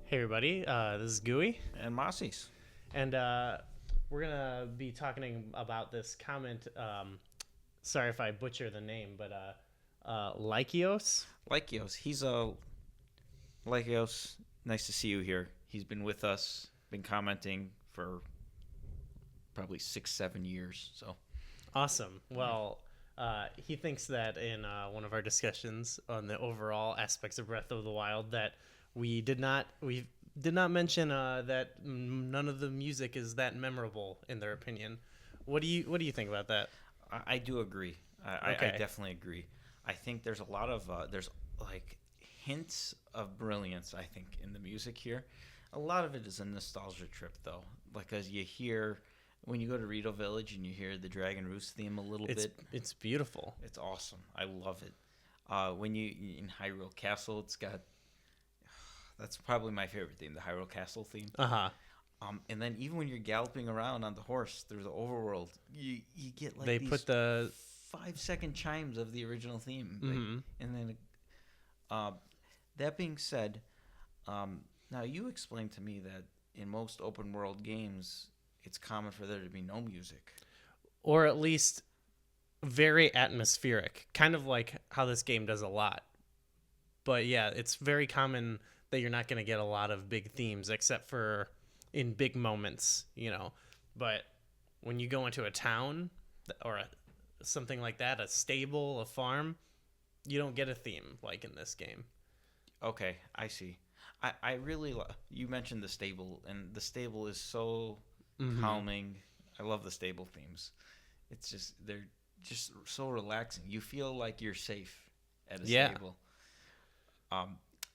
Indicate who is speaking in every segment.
Speaker 1: Hey everybody, this is Gooey,
Speaker 2: And Mossies.
Speaker 1: and we're gonna be talking about this comment. Sorry if I butcher the name, but Lykios.
Speaker 2: Lykios. He's a Lykios. Nice to see you here. He's been with us, been commenting for probably 6, 7 years. So
Speaker 1: Awesome. Well, he thinks that in one of our discussions on the overall aspects of Breath of the Wild that we did not mention that none of the music is that memorable in their opinion. What do you think about that?
Speaker 2: I do agree. I
Speaker 1: Okay.
Speaker 2: definitely agree. I think there's a lot of there's like hints of brilliance. I think in the music here, a lot of it is a nostalgia trip though. Like as you hear when you go to Rito Village and you hear the Dragon Roost theme a little
Speaker 1: It's
Speaker 2: bit.
Speaker 1: it's beautiful.
Speaker 2: It's awesome. I love it. When you in Hyrule Castle, it's got that's probably my favorite theme, the Hyrule Castle theme.
Speaker 1: Uh huh.
Speaker 2: And then even when you're galloping around on the horse through the overworld, you get like
Speaker 1: They
Speaker 2: these
Speaker 1: put the
Speaker 2: 5 second chimes of the original theme.
Speaker 1: mhm.
Speaker 2: And then, uh, that being said, now you explained to me that in most open world games, it's common for there to be no music.
Speaker 1: Or at least very atmospheric, kind of like how this game does a lot. But yeah, it's very common that you're not going to get a lot of big themes except for in big moments. But when you go into a town or something like that, a stable, a farm, you don't get a theme like in this game.
Speaker 2: Okay, I see. I really you mentioned the stable, and the stable is so calming. I love the stable themes. It's just they're just so relaxing. You feel like you're safe at a
Speaker 1: Yeah.
Speaker 2: stable.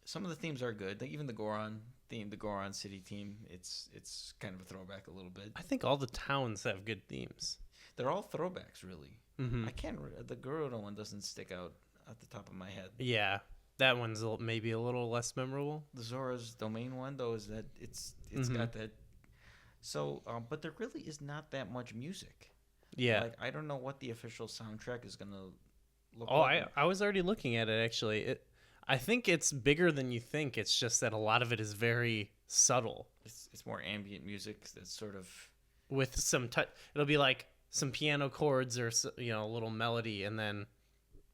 Speaker 2: Some of the themes are good. Like even the Goron theme, the Goron City theme. It's kind of a throwback a little bit.
Speaker 1: I think all the towns have good themes.
Speaker 2: They're all throwbacks, really.
Speaker 1: Mm-hmm.
Speaker 2: I can't. The Gerudo one doesn't stick out at the top of my head.
Speaker 1: Yeah, that one's maybe a little less memorable.
Speaker 2: The Zora's Domain one, though, is that it's
Speaker 1: Mhm.
Speaker 2: got that. So, but there really is not that much music.
Speaker 1: Yeah.
Speaker 2: Like I don't know what the official soundtrack is gonna look
Speaker 1: Oh,
Speaker 2: like.
Speaker 1: I was already looking at it actually. I think it's bigger than you think. It's just that a lot of it is very subtle
Speaker 2: It's more ambient music that's sort of
Speaker 1: with some touch. It'll be like some piano chords or a little melody, and then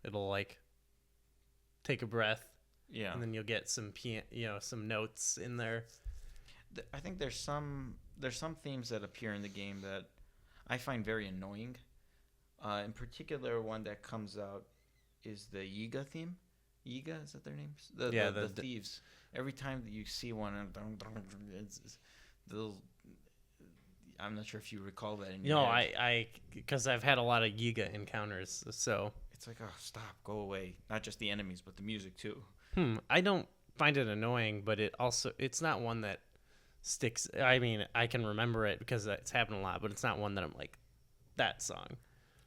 Speaker 1: it'll like take a breath,
Speaker 2: yeah.
Speaker 1: and then you'll get some some notes in there.
Speaker 2: I think there's some themes that appear in the game that I find very annoying. In particular, one that comes out is the Yiga theme. Yiga, is that their names?
Speaker 1: Yeah,
Speaker 2: the
Speaker 1: the
Speaker 2: thieves. Every time that you see one, it's they'll. I'm not sure if you recall that in your head.
Speaker 1: I because I've had a lot of Yiga encounters, so
Speaker 2: It's like, oh, stop, go away. Not just the enemies, but the music too.
Speaker 1: I don't find it annoying, but it's not one that sticks. I mean, I can remember it because it's happened a lot, but it's not one that I'm like that song.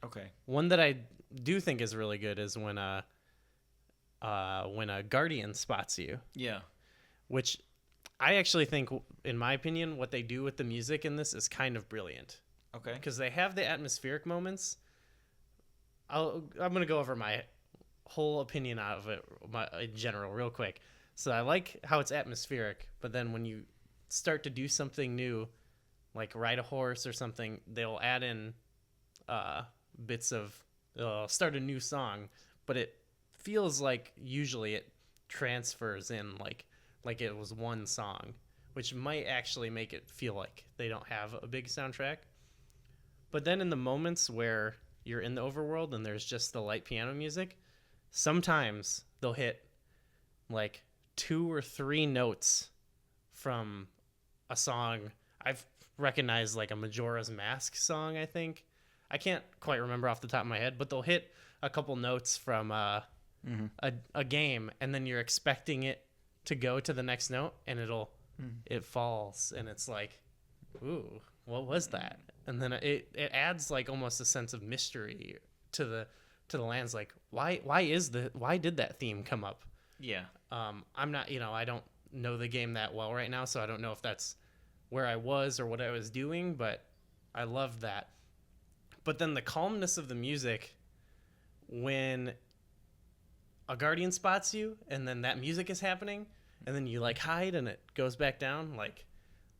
Speaker 2: Okay.
Speaker 1: One that I do think is really good is when a guardian spots you,
Speaker 2: Yeah.
Speaker 1: which I actually think, in my opinion, what they do with the music in this is kind of brilliant
Speaker 2: Okay.
Speaker 1: because they have the atmospheric moments. I'm gonna go over my whole opinion out of it in general real quick. So I like how it's atmospheric, but then when you start to do something new, like ride a horse or something, they'll add in bits of start a new song, but it feels like usually it transfers in like it was one song, which might actually make it feel like they don't have a big soundtrack. But then in the moments where you're in the overworld and there's just the light piano music, sometimes they'll hit like 2 or 3 notes from a song. I've recognized like a Majora's Mask song, I think. I can't quite remember off the top of my head, but they'll hit a couple notes from a game, and then you're expecting it to go to the next note, and it falls, and it's like, ooh, what was that? And then it adds like almost a sense of mystery to the lands. Like, why did that theme come up?
Speaker 2: Yeah.
Speaker 1: I'm not, I don't know the game that well right now, so I don't know if that's where I was or what I was doing, but I love that. But then the calmness of the music when a guardian spots you and then that music is happening, and then you like hide and it goes back down. Like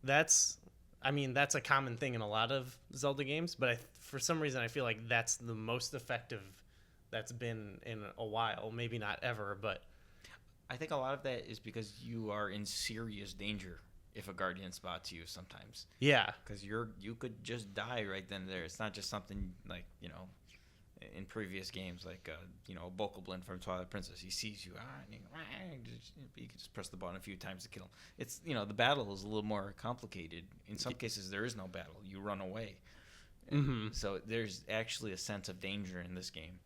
Speaker 1: that's that's a common thing in a lot of Zelda games, but for some reason I feel like that's the most effective that's been in a while. Maybe not ever, but
Speaker 2: I think a lot of that is because you are in serious danger if a guardian spots you sometimes.
Speaker 1: Yeah.
Speaker 2: Because you could just die right then and there. It's not just something like, in previous games, like, Bokoblin from Twilight Princess. He sees you. You can just press the button a few times to kill him. It's, the battle is a little more complicated. In some cases, there is no battle. You run away.
Speaker 1: Mm-hmm.
Speaker 2: So there's actually a sense of danger in this game.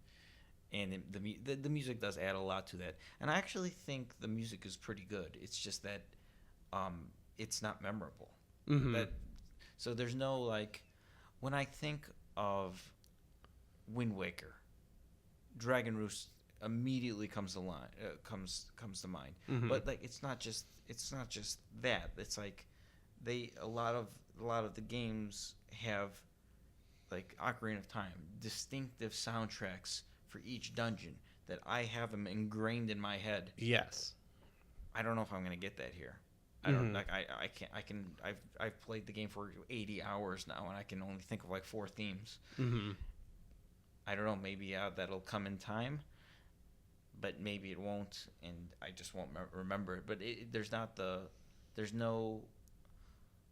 Speaker 2: And the music does add a lot to that. And I actually think the music is pretty good. It's just that it's not memorable.
Speaker 1: Mm-hmm.
Speaker 2: So there's no, like, when I think of Wind Waker, Dragon Roost immediately comes to mind.
Speaker 1: Mm-hmm.
Speaker 2: But like it's not just that. It's like a lot of the games have, like, Ocarina of Time, distinctive soundtracks for each dungeon that I have them ingrained in my head.
Speaker 1: Yes.
Speaker 2: I don't know if I'm gonna get that here. I don't like. I can't. I've played the game for 80 hours now, and I can only think of like 4 themes.
Speaker 1: Mm-hmm.
Speaker 2: I don't know. Maybe that'll come in time, but maybe it won't, and I just won't remember it. But there's no,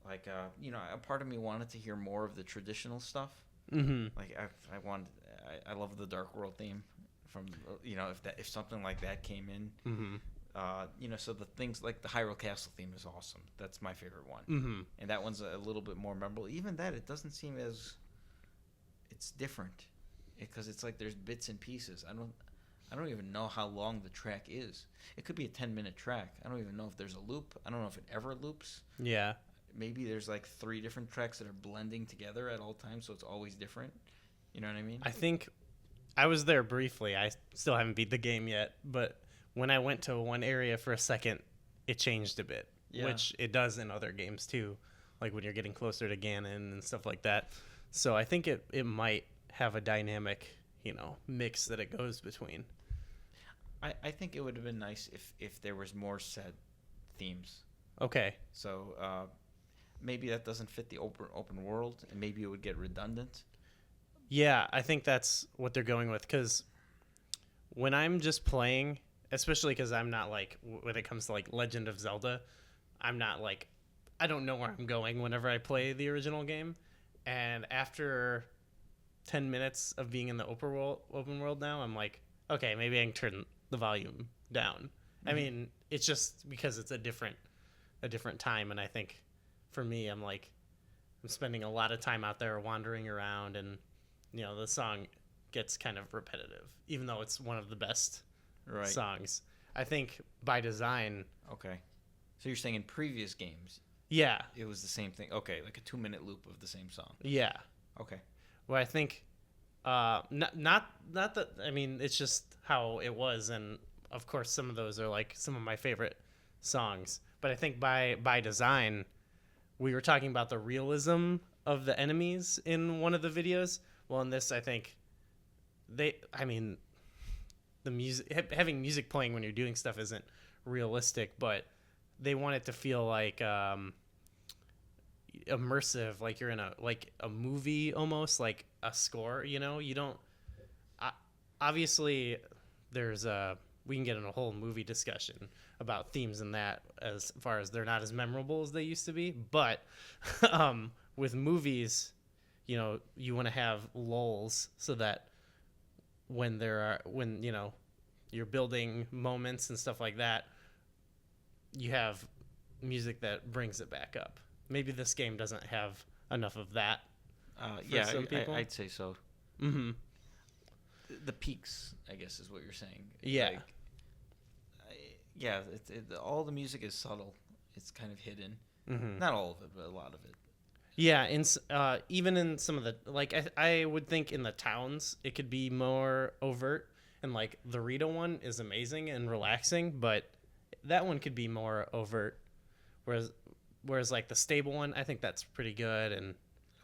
Speaker 2: like, a part of me wanted to hear more of the traditional stuff.
Speaker 1: Mm-hmm.
Speaker 2: Like I love the Dark World theme from, if something like that came in.
Speaker 1: Mm-hmm.
Speaker 2: So the things like the Hyrule Castle theme is awesome. That's my favorite one.
Speaker 1: Mm-hmm.
Speaker 2: And that one's a little bit more memorable. Even that, it doesn't seem as, it's different, because it's like there's bits and pieces. I don't even know how long the track is. It could be a 10-minute track. I don't even know if there's a loop. I don't know if it ever loops.
Speaker 1: Yeah.
Speaker 2: Maybe there's like 3 different tracks that are blending together at all times, so it's always different. You know what I mean?
Speaker 1: I think I was there briefly. I still haven't beat the game yet, but when I went to one area for a second, it changed a bit, which it does in other games too, like when you're getting closer to Ganon and stuff like that. So I think it might have a dynamic, mix that it goes between.
Speaker 2: I think it would have been nice if there was more set themes.
Speaker 1: Okay.
Speaker 2: So maybe that doesn't fit the open world, and maybe it would get redundant.
Speaker 1: Yeah, I think that's what they're going with, because when I'm just playing, especially because I'm not like, when it comes to like Legend of Zelda, I'm not like, I don't know where I'm going whenever I play the original game. And after 10 minutes of being in the open world now, I'm like, okay, maybe I can turn the volume down. Mm-hmm. I mean, it's just because it's a different time, and I think for me, I'm spending a lot of time out there wandering around, and the song gets kind of repetitive, even though it's one of the best songs. I think by design.
Speaker 2: Okay. So you're saying in previous games,
Speaker 1: yeah,
Speaker 2: it was the same thing. Okay, like a 2-minute loop of the same song.
Speaker 1: Yeah.
Speaker 2: Okay.
Speaker 1: Well, I think not that, I mean, it's just how it was, and of course some of those are like some of my favorite songs. But I think by design, we were talking about the realism of the enemies in one of the videos. Well, in this, I think the music, having music playing when you're doing stuff isn't realistic, but they want it to feel like immersive, like you're in a movie, almost like a score. You don't. Obviously, we can get in a whole movie discussion about themes in that, as far as they're not as memorable as they used to be. But with movies, you want to have lulls so that when you're building moments and stuff like that, you have music that brings it back up. Maybe this game doesn't have enough of that.
Speaker 2: Yeah,
Speaker 1: some people.
Speaker 2: I'd say so.
Speaker 1: Mm-hmm.
Speaker 2: The peaks, I guess, is what you're saying.
Speaker 1: Yeah.
Speaker 2: All the music is subtle. It's kind of hidden.
Speaker 1: Mm-hmm.
Speaker 2: Not all of it, but a lot of it.
Speaker 1: Yeah, even in some of the, like, I would think in the towns it could be more overt, and like the Rita one is amazing and relaxing, but that one could be more overt, whereas like the stable one, I think that's pretty good, and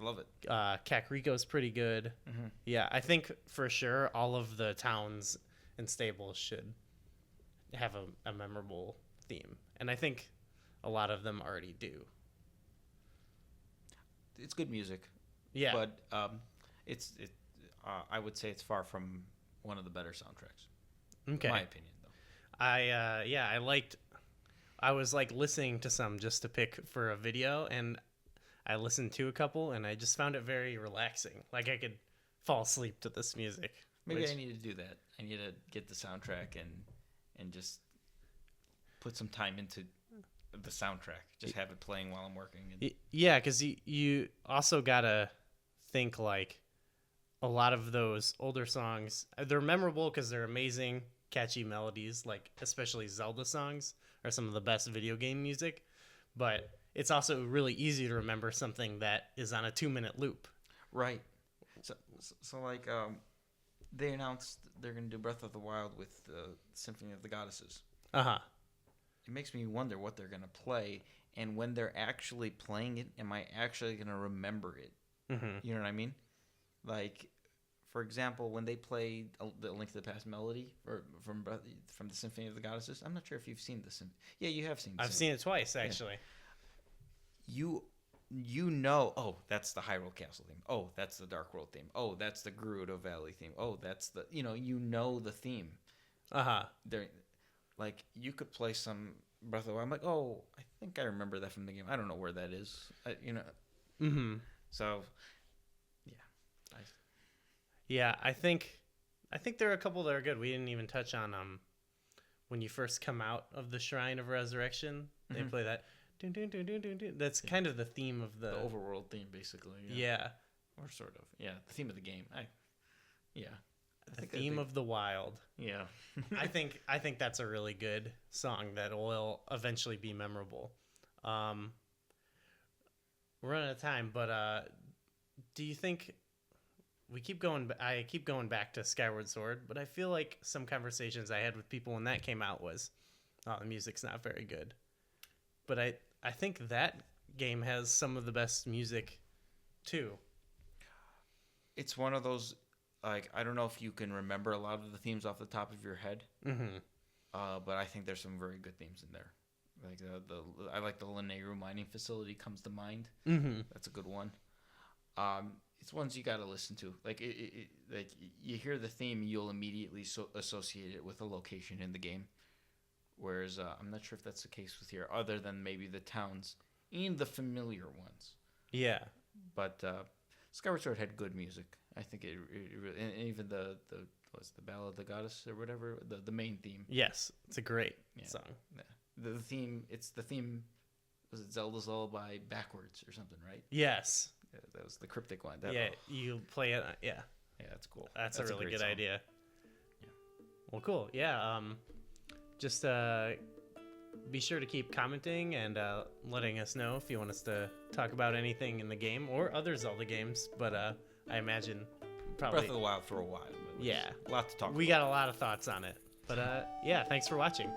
Speaker 2: I love it.
Speaker 1: Kakariko's pretty good.
Speaker 2: Mm-hmm.
Speaker 1: Yeah, I think for sure all of the towns and stables should have a memorable theme, and I think a lot of them already do.
Speaker 2: It's good music.
Speaker 1: Yeah.
Speaker 2: But I would say it's far from one of the better soundtracks.
Speaker 1: Okay.
Speaker 2: In my opinion, though.
Speaker 1: I was like listening to some just to pick for a video, and I listened to a couple, and I just found it very relaxing. Like I could fall asleep to this music.
Speaker 2: Maybe I need to do that. I need to get the soundtrack and just put some time into the soundtrack. Just have it playing while I'm working.
Speaker 1: Yeah, because you also gotta think like a lot of those older songs, they're memorable because they're amazing, catchy melodies, like especially Zelda songs are some of the best video game music. But it's also really easy to remember something that is on a 2-minute loop.
Speaker 2: Right. So like they announced they're going to do Breath of the Wild with Symphony of the Goddesses.
Speaker 1: Uh-huh.
Speaker 2: It makes me wonder what they're going to play, and when they're actually playing it, am I actually going to remember it?
Speaker 1: Mm-hmm.
Speaker 2: You know what I mean? Like, for example, when they played the Link to the Past melody from the Symphony of the Goddesses, I'm not sure if you've seen this. Yeah, you have seen this.
Speaker 1: I've seen it twice, actually.
Speaker 2: Yeah. You know, oh, that's the Hyrule Castle theme. Oh, that's the Dark World theme. Oh, that's the Gerudo Valley theme. Oh, that's the, you know the theme.
Speaker 1: Uh-huh.
Speaker 2: Like, you could play some Breath of the Wild. I'm like, oh, I think I remember that from the game. I don't know where that is.
Speaker 1: Mm-hmm.
Speaker 2: So, yeah.
Speaker 1: Yeah, I think there are a couple that are good. We didn't even touch on when you first come out of the Shrine of Resurrection. They play that. Dun, dun, dun, dun, dun, dun. That's kind of the theme of the
Speaker 2: overworld theme, basically.
Speaker 1: Yeah.
Speaker 2: Or sort of. Yeah, the theme of the game.
Speaker 1: The theme of the wild.
Speaker 2: Yeah.
Speaker 1: I think that's a really good song that will eventually be memorable. We're running out of time, but do you think I keep going back to Skyward Sword, but I feel like some conversations I had with people when that came out was, oh, the music's not very good. But I think that game has some of the best music too.
Speaker 2: It's one of those, like, I don't know if you can remember a lot of the themes off the top of your head, but I think there's some very good themes in there. Like I like the Lanayru mining facility comes to mind.
Speaker 1: Mm-hmm.
Speaker 2: That's a good one. It's ones you got to listen to. Like like you hear the theme, you'll immediately associate it with a location in the game. Whereas I'm not sure if that's the case with here, other than maybe the towns and the familiar ones.
Speaker 1: Yeah.
Speaker 2: But Skyward Sword had good music. I think it really, and even the Ballad of the Goddess or whatever, the main theme.
Speaker 1: Yes, it's a great song.
Speaker 2: Yeah. The theme, it's the theme, was it Zelda's Lullaby backwards or something, right?
Speaker 1: Yes.
Speaker 2: Yeah, that was the cryptic one.
Speaker 1: You play it. Yeah.
Speaker 2: Yeah, that's cool.
Speaker 1: That's a really good
Speaker 2: song.
Speaker 1: idea.
Speaker 2: Yeah.
Speaker 1: Well, cool. Yeah. Just be sure to keep commenting and letting us know if you want us to talk about anything in the game or other Zelda games. But I imagine probably
Speaker 2: Breath of the Wild for a while. But
Speaker 1: yeah,
Speaker 2: a lot to talk about.
Speaker 1: We got a lot of thoughts on it. But yeah, thanks for watching.